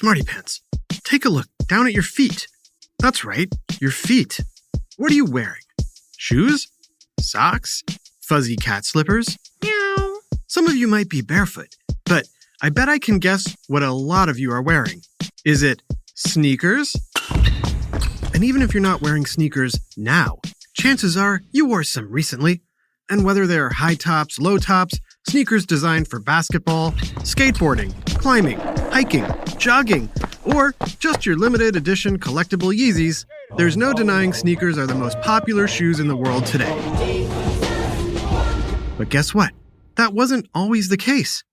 Smarty Pants, take a look down at your feet. That's right, your feet. What are you wearing? Shoes? Socks? Fuzzy cat slippers? Meow. Some of you might be barefoot, but I bet I can guess what a lot of you are wearing. Is it sneakers? And even if you're not wearing sneakers now, chances are you wore some recently. And whether they're high tops, low tops, sneakers designed for basketball, skateboarding, climbing, hiking, jogging, or just your limited edition collectible Yeezys, there's no denying sneakers are the most popular shoes in the world today. But guess what? That wasn't always the case.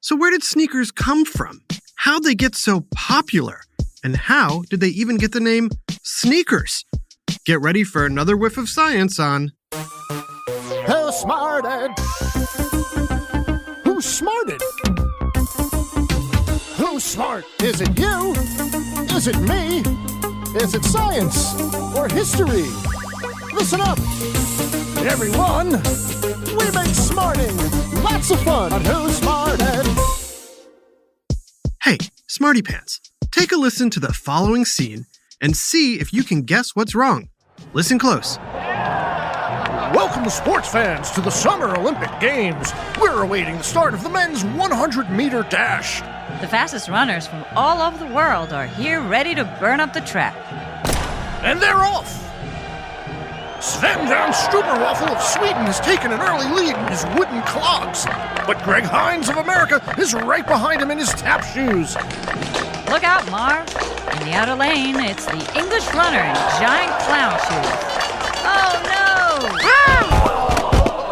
So where did sneakers come from? How'd they get so popular? And how did they even get the name sneakers? Get ready for another whiff of science on Who smarted? Who's smarted? Who's smart? Is it you? Is it me? Is it science or history? Listen up, everyone. We make smarting lots of fun on Who Smarted. Hey, Smarty Pants, take a listen to the following scene and see if you can guess what's wrong. Listen close. Welcome, sports fans, to the Summer Olympic Games. We're awaiting the start of the men's 100-meter dash. The fastest runners from all over the world are here ready to burn up the track. And they're off. Sven van Struberwaffel of Sweden has taken an early lead in his wooden clogs. But Greg Hines of America is right behind him in his tap shoes. Look out, Marv. In the outer lane, it's the English runner in giant clown shoes. Oh, no!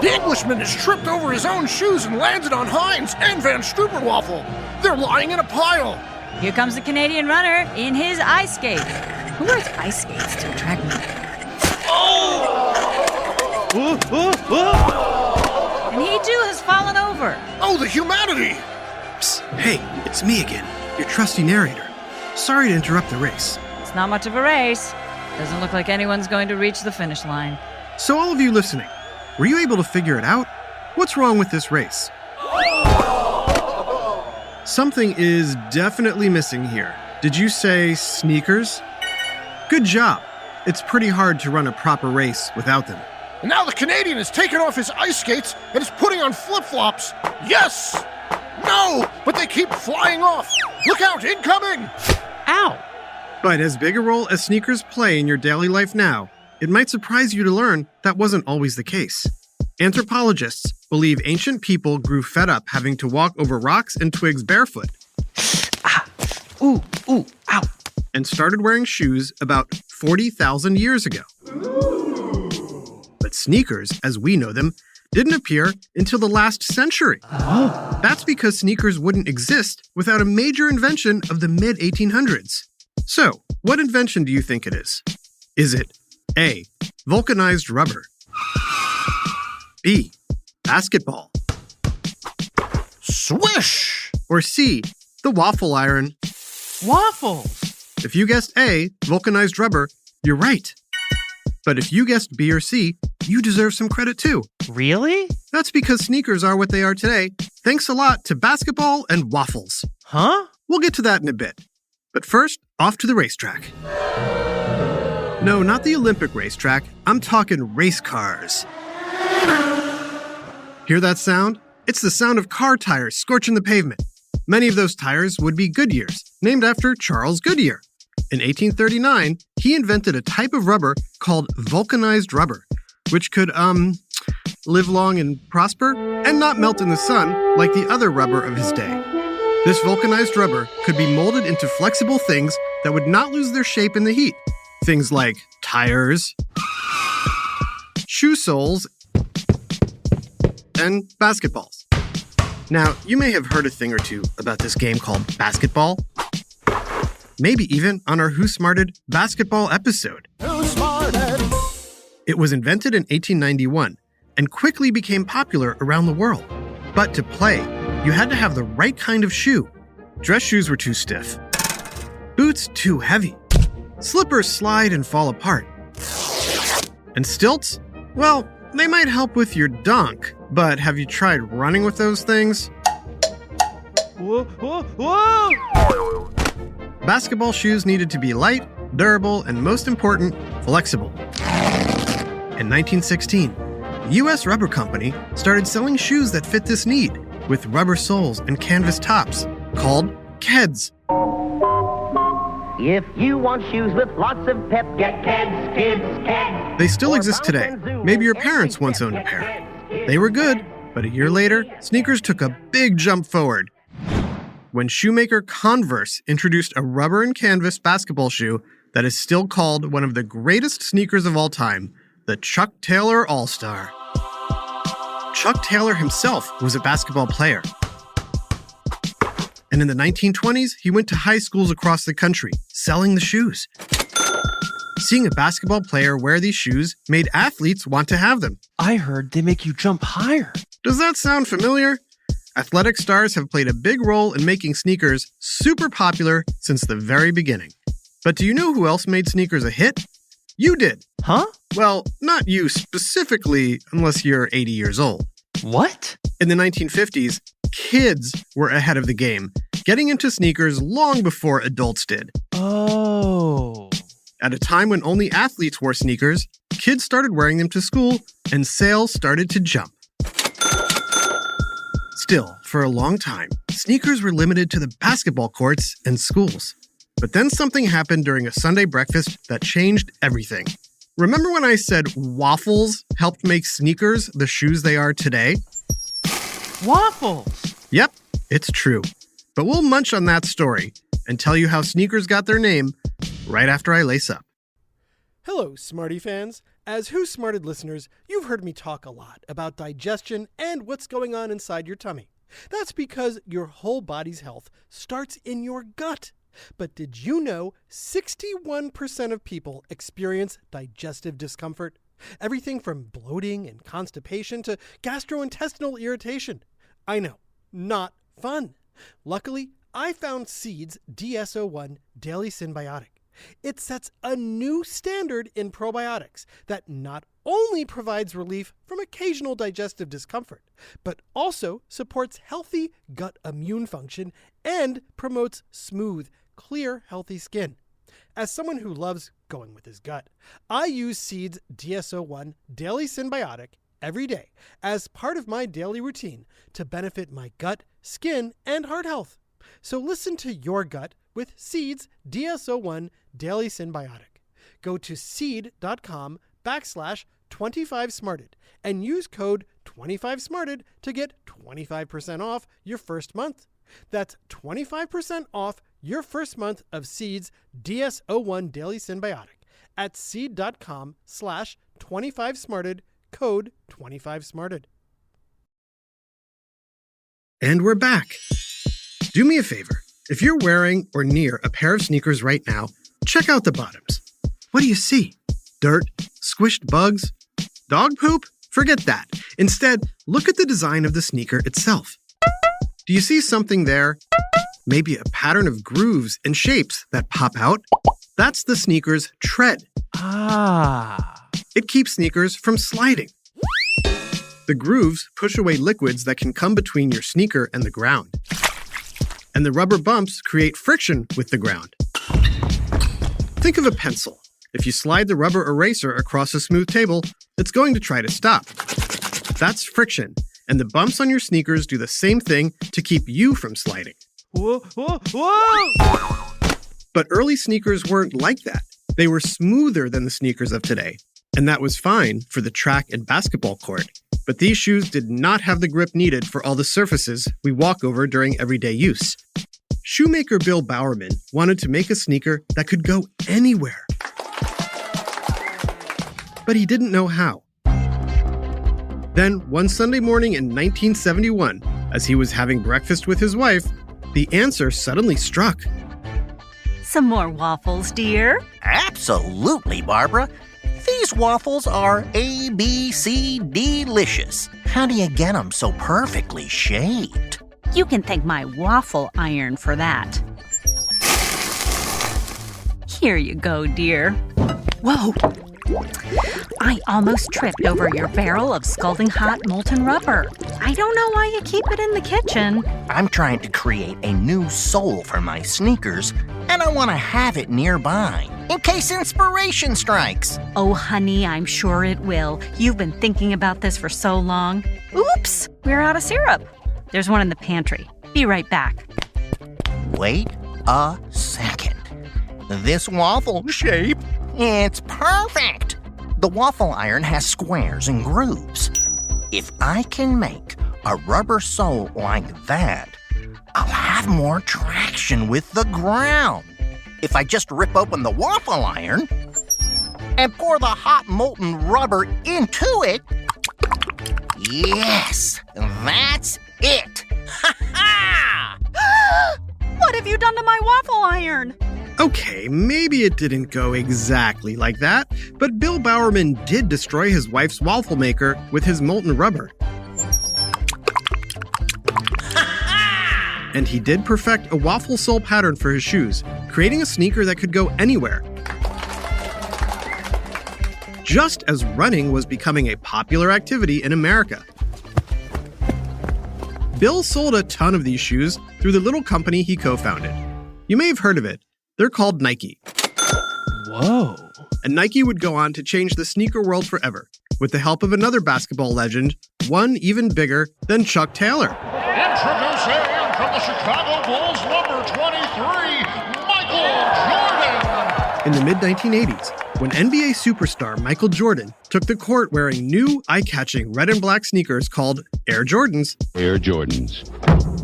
The Englishman has tripped over his own shoes and landed on Hines and Van Struberwaffel. They're lying in a pile. Here comes the Canadian runner in his ice skates. Who wears ice skates to a track meet? And he too has fallen over. Oh, the humanity! Psst, hey, it's me again, your trusty narrator. Sorry to interrupt the race. It's not much of a race. Doesn't look like anyone's going to reach the finish line. So all of you listening, were you able to figure it out? What's wrong with this race? Something is definitely missing here. Did you say sneakers? Good job. It's pretty hard to run a proper race without them. And now the Canadian has taken off his ice skates and is putting on flip-flops. Yes! No! But they keep flying off. Look out, incoming! Ow! But as big a role as sneakers play in your daily life now, it might surprise you to learn that wasn't always the case. Anthropologists believe ancient people grew fed up having to walk over rocks and twigs barefoot. Ooh, ow. And started wearing shoes about 40,000 years ago. But sneakers, as we know them, didn't appear until the last century. That's because sneakers wouldn't exist without a major invention of the mid-1800s. So, what invention do you think it is? Is it A, vulcanized rubber? B, basketball? Swish! Or C, the waffle iron? Waffles! If you guessed A, vulcanized rubber, you're right. But if you guessed B or C, you deserve some credit too. Really? That's because sneakers are what they are today, thanks a lot to basketball and waffles. Huh? We'll get to that in a bit. But first, off to the racetrack. No, not the Olympic racetrack. I'm talking race cars. Hear that sound? It's the sound of car tires scorching the pavement. Many of those tires would be Goodyears, named after Charles Goodyear. In 1839, he invented a type of rubber called vulcanized rubber, which could, live long and prosper and not melt in the sun like the other rubber of his day. This vulcanized rubber could be molded into flexible things that would not lose their shape in the heat. Things like tires, shoe soles, and basketballs. Now, you may have heard a thing or two about this game called basketball. Maybe even on our Who Smarted basketball episode. Who smarted? It was invented in 1891 and quickly became popular around the world. But to play, you had to have the right kind of shoe. Dress shoes were too stiff. Boots too heavy. Slippers slide and fall apart. And stilts? Well, they might help with your dunk, but have you tried running with those things? Whoa, whoa, whoa! Basketball shoes needed to be light, durable, and most important, flexible. In 1916, the U.S. Rubber Company started selling shoes that fit this need, with rubber soles and canvas tops, called Keds. If you want shoes with lots of pep, get Keds, Keds. They still exist today. Maybe your parents once owned a pair. They were good, but a year later, sneakers took a big jump forward. When shoemaker Converse introduced a rubber and canvas basketball shoe that is still called one of the greatest sneakers of all time, the Chuck Taylor All-Star. Chuck Taylor himself was a basketball player. And in the 1920s, he went to high schools across the country, selling the shoes. Seeing a basketball player wear these shoes made athletes want to have them. I heard they make you jump higher. Does that sound familiar? Athletic stars have played a big role in making sneakers super popular since the very beginning. But do you know who else made sneakers a hit? You did. Huh? Well, not you specifically, unless you're 80 years old. What? In the 1950s, kids were ahead of the game, getting into sneakers long before adults did. Oh. At a time when only athletes wore sneakers, kids started wearing them to school, and sales started to jump. Still, for a long time, sneakers were limited to the basketball courts and schools. But then something happened during a Sunday breakfast that changed everything. Remember when I said waffles helped make sneakers the shoes they are today? Waffles! Yep, it's true. But we'll munch on that story and tell you how sneakers got their name right after I lace up. Hello, Smarty fans. As Who Smarted listeners, you've heard me talk a lot about digestion and what's going on inside your tummy. That's because your whole body's health starts in your gut. But did you know 61% of people experience digestive discomfort? Everything from bloating and constipation to gastrointestinal irritation. I know, not fun. Luckily, I found Seed's DS-01 Daily Synbiotic. It sets a new standard in probiotics that not only provides relief from occasional digestive discomfort, but also supports healthy gut immune function and promotes smooth, clear, healthy skin. As someone who loves going with his gut, I use Seed's DS-01 Daily Synbiotic every day as part of my daily routine to benefit my gut, skin, and heart health. So listen to your gut with Seed's DS-01 Daily Synbiotic. Go to seed.com/25smarted and use code 25smarted to get 25% off your first month. That's 25% off your first month of Seed's DS-01 Daily Synbiotic at seed.com/25smarted, code 25smarted. And we're back. Do me a favor. If you're wearing or near a pair of sneakers right now, check out the bottoms. What do you see? Dirt? Squished bugs? Dog poop? Forget that. Instead, look at the design of the sneaker itself. Do you see something there? Maybe a pattern of grooves and shapes that pop out? That's the sneaker's tread. Ah. It keeps sneakers from sliding. The grooves push away liquids that can come between your sneaker and the ground. And the rubber bumps create friction with the ground. Think of a pencil. If you slide the rubber eraser across a smooth table, it's going to try to stop. That's friction, and the bumps on your sneakers do the same thing to keep you from sliding. Whoa, whoa, whoa! But early sneakers weren't like that. They were smoother than the sneakers of today, and that was fine for the track and basketball court. But these shoes did not have the grip needed for all the surfaces we walk over during everyday use. Shoemaker Bill Bowerman wanted to make a sneaker that could go anywhere. But he didn't know how. Then, one Sunday morning in 1971, as he was having breakfast with his wife, the answer suddenly struck. Some more waffles, dear? Absolutely, Barbara. These waffles are ABC delicious. How do you get them so perfectly shaped? You can thank my waffle iron for that. Here you go, dear. Whoa! I almost tripped over your barrel of scalding hot molten rubber. I don't know why you keep it in the kitchen. I'm trying to create a new sole for my sneakers, and I want to have it nearby, in case inspiration strikes. Oh, honey, I'm sure it will. You've been thinking about this for so long. Oops, we're out of syrup. There's one in the pantry. Be right back. Wait a second. This waffle shape, it's perfect. The waffle iron has squares and grooves. If I can make a rubber sole like that, I'll have more traction with the ground. If I just rip open the waffle iron and pour the hot molten rubber into it, yes, that's it. Ha ha! What have you done to my waffle iron? Okay, maybe it didn't go exactly like that, but Bill Bowerman did destroy his wife's waffle maker with his molten rubber. And he did perfect a waffle sole pattern for his shoes, creating a sneaker that could go anywhere. Just as running was becoming a popular activity in America. Bill sold a ton of these shoes through the little company he co-founded. You may have heard of it. They're called Nike. Whoa. And Nike would go on to change the sneaker world forever, with the help of another basketball legend, one even bigger than Chuck Taylor. Introducing from the Chicago Bulls, number 23, Michael Jordan. In the mid-1980s, when NBA superstar Michael Jordan took the court wearing new, eye-catching red and black sneakers called Air Jordans, Air Jordans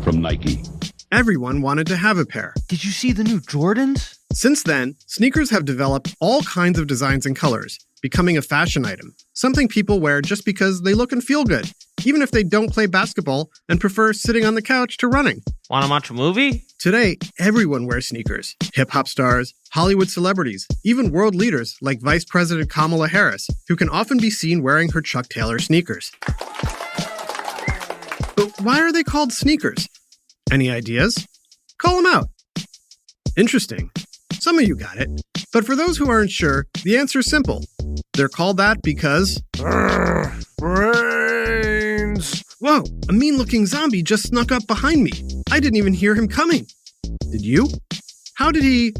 from Nike. everyone wanted to have a pair. Did you see the new Jordans? Since then, sneakers have developed all kinds of designs and colors, becoming a fashion item, something people wear just because they look and feel good, even if they don't play basketball and prefer sitting on the couch to running. Want to watch a movie? Today, everyone wears sneakers. Hip-hop stars, Hollywood celebrities, even world leaders like Vice President Kamala Harris, who can often be seen wearing her Chuck Taylor sneakers. But why are they called sneakers? Any ideas? Call them out. Interesting. Some of you got it. But for those who aren't sure, the answer is simple. They're called that because... Brains! Whoa, a mean-looking zombie just snuck up behind me. I didn't even hear him coming. Did you? How did he...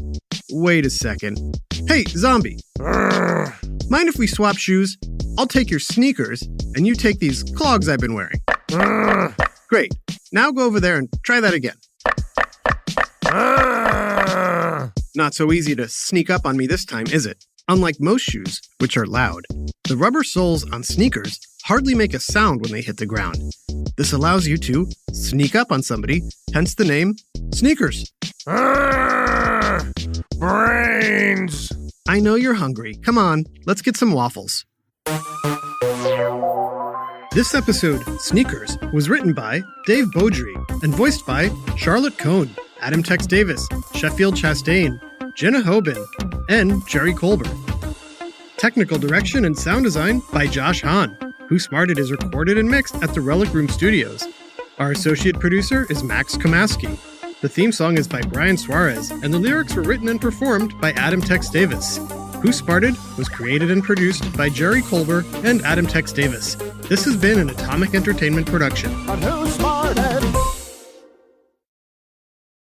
Wait a second. Hey, zombie. Mind if we swap shoes? I'll take your sneakers, and you take these clogs I've been wearing. Great. Now go over there and try that again. Not so easy to sneak up on me this time, is it? Unlike most shoes, which are loud, the rubber soles on sneakers hardly make a sound when they hit the ground. This allows you to sneak up on somebody, hence the name sneakers. Brains! I know you're hungry. Come on, let's get some waffles. This episode, Sneakers, was written by Dave Beaudry and voiced by Charlotte Cohn, Adam Tex Davis, Sheffield Chastain, Jenna Hoban, and Jerry Colbert. Technical direction and sound design by Josh Hahn. Who Smarted is recorded and mixed at the Relic Room Studios. Our associate producer is Max Komaski. The theme song is by Brian Suarez, and the lyrics were written and performed by Adam Tex Davis. Who Smarted was created and produced by Jerry Colbert and Adam Tex Davis. This has been an Atomic Entertainment production. On Who Smarted?